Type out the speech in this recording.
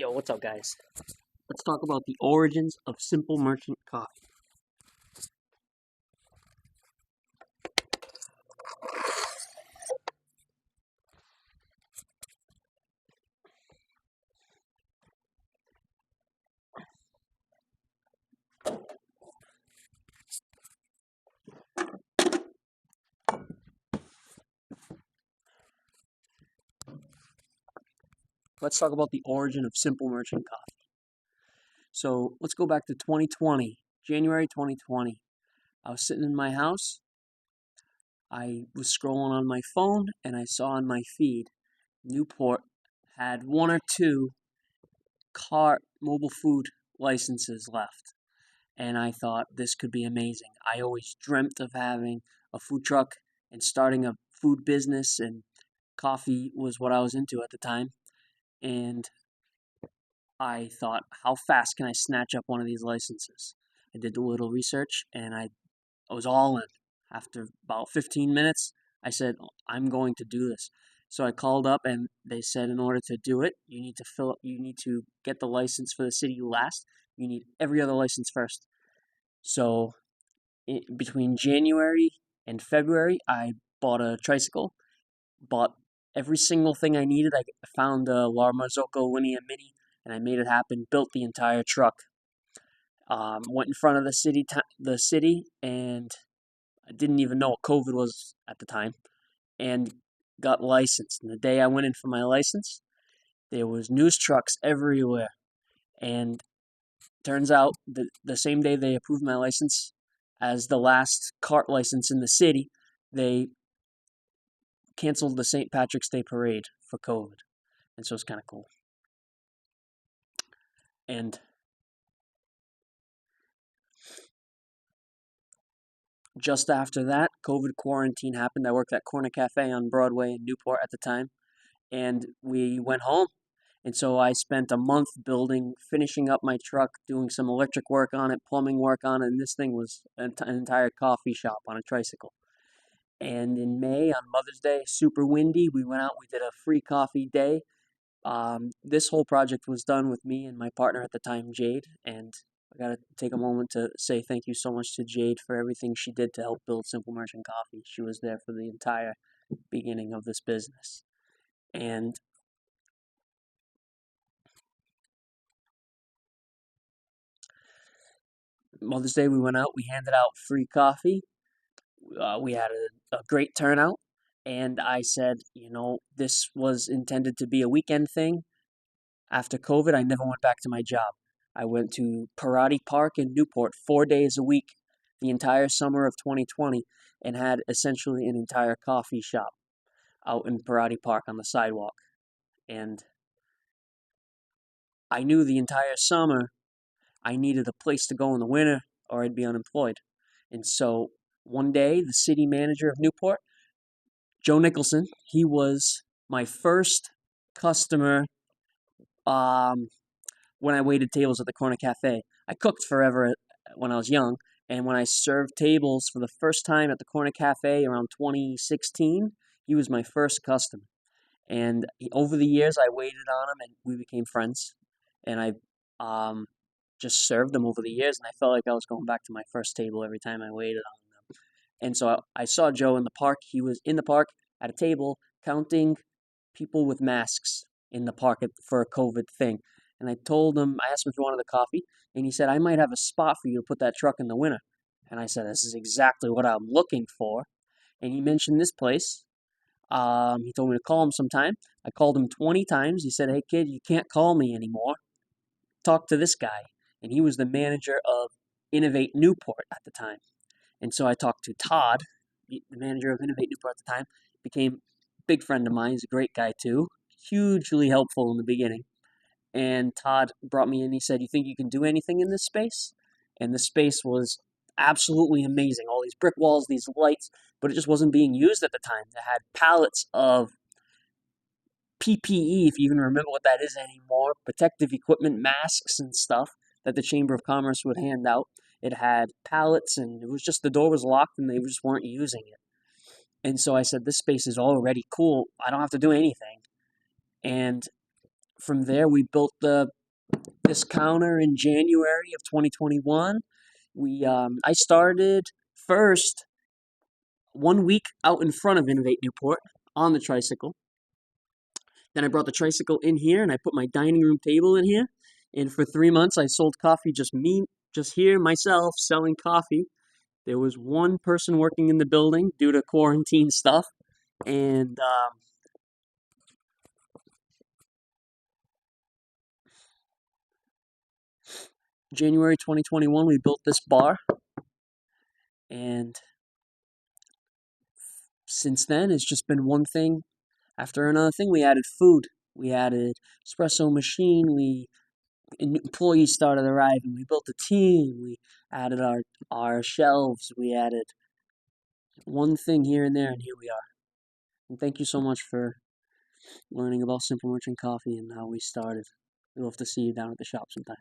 Yo, what's up, guys? Let's talk about the origins of simple merchant coffee. Let's talk about the origin of simple merchant coffee. So let's go back to 2020, January 2020. I was sitting in my house. I was scrolling on my phone and I saw on my feed Newport had one or two cart mobile food licenses left. And I thought this could be amazing. I always dreamt of having a food truck and starting a food business, and coffee was what I was into at the time. And I thought, how fast can I snatch up one of these licenses? I did a little research and I was all in. After about 15 minutes, I said, I'm going to do this. So I called up and they said, in order to do it, you need to get the license for the city last. You need every other license first. So between January and February, I bought a tricycle, bought every single thing I needed. I found a La Marzocco Linea Mini, and I made it happen. Built the entire truck. Went in front of the city, and I didn't even know what COVID was at the time, and got licensed. And the day I went in for my license, there was news trucks everywhere, and turns out the same day they approved my license as the last cart license in the city, they canceled the St. Patrick's Day parade for COVID. And so it's kind of cool. And just after that, COVID quarantine happened. I worked at Corner Cafe on Broadway in Newport at the time, and we went home. And so I spent a month finishing up my truck, doing some electric work on it, plumbing work on it, and this thing was an entire coffee shop on a tricycle. And in May, on Mother's Day, super windy, we went out, we did a free coffee day. This whole project was done with me and my partner at the time, Jade, and I got to take a moment to say thank you so much to Jade for everything she did to help build Simple Merchant Coffee. She was there for the entire beginning of this business. And Mother's Day, we went out, we handed out free coffee. We had a great turnout, and I said, this was intended to be a weekend thing. After COVID, I never went back to my job. I went to Parati Park in Newport 4 days a week, the entire summer of 2020, and had essentially an entire coffee shop out in Parati Park on the sidewalk. And I knew the entire summer I needed a place to go in the winter or I'd be unemployed. And so one day, the city manager of Newport, Joe Nicholson, he was my first customer when I waited tables at the Corner Cafe. I cooked forever when I was young, and when I served tables for the first time at the Corner Cafe around 2016, he was my first customer. And over the years, I waited on him, and we became friends. And I just served him over the years, and I felt like I was going back to my first table every time I waited on them. And so I saw Joe in the park. He was in the park at a table counting people with masks in the park for a COVID thing. And I asked him if he wanted a coffee, and he said, I might have a spot for you to put that truck in the winter. And I said, this is exactly what I'm looking for. And he mentioned this place. He told me to call him sometime. I called him 20 times. He said, hey, kid, you can't call me anymore. Talk to this guy. And he was the manager of Innovate Newport at the time. And so I talked to Todd, the manager of Innovate Newport at the time, became a big friend of mine. He's a great guy too, hugely helpful in the beginning. And Todd brought me in. He said, you think you can do anything in this space? And the space was absolutely amazing. All these brick walls, these lights, but it just wasn't being used at the time. They had pallets of PPE, if you even remember what that is anymore, protective equipment, masks and stuff that the Chamber of Commerce would hand out. It had pallets, and it was just the door was locked, and they just weren't using it. And so I said, this space is already cool. I don't have to do anything. And from there, we built the this counter in January of 2021. I started first 1 week out in front of Innovate Newport on the tricycle. Then I brought the tricycle in here and I put my dining room table in here. And for 3 months, I sold coffee, just here, myself, selling coffee. There was one person working in the building due to quarantine stuff. And January 2021, we built this bar. And since then, it's just been one thing after another thing. We added food. We added espresso machine. Employees started arriving. We built a team. We added our shelves. We added one thing here and there, and here we are. And thank you so much for learning about Simple Merchant Coffee and how we started. We'll have to see you down at the shop sometime.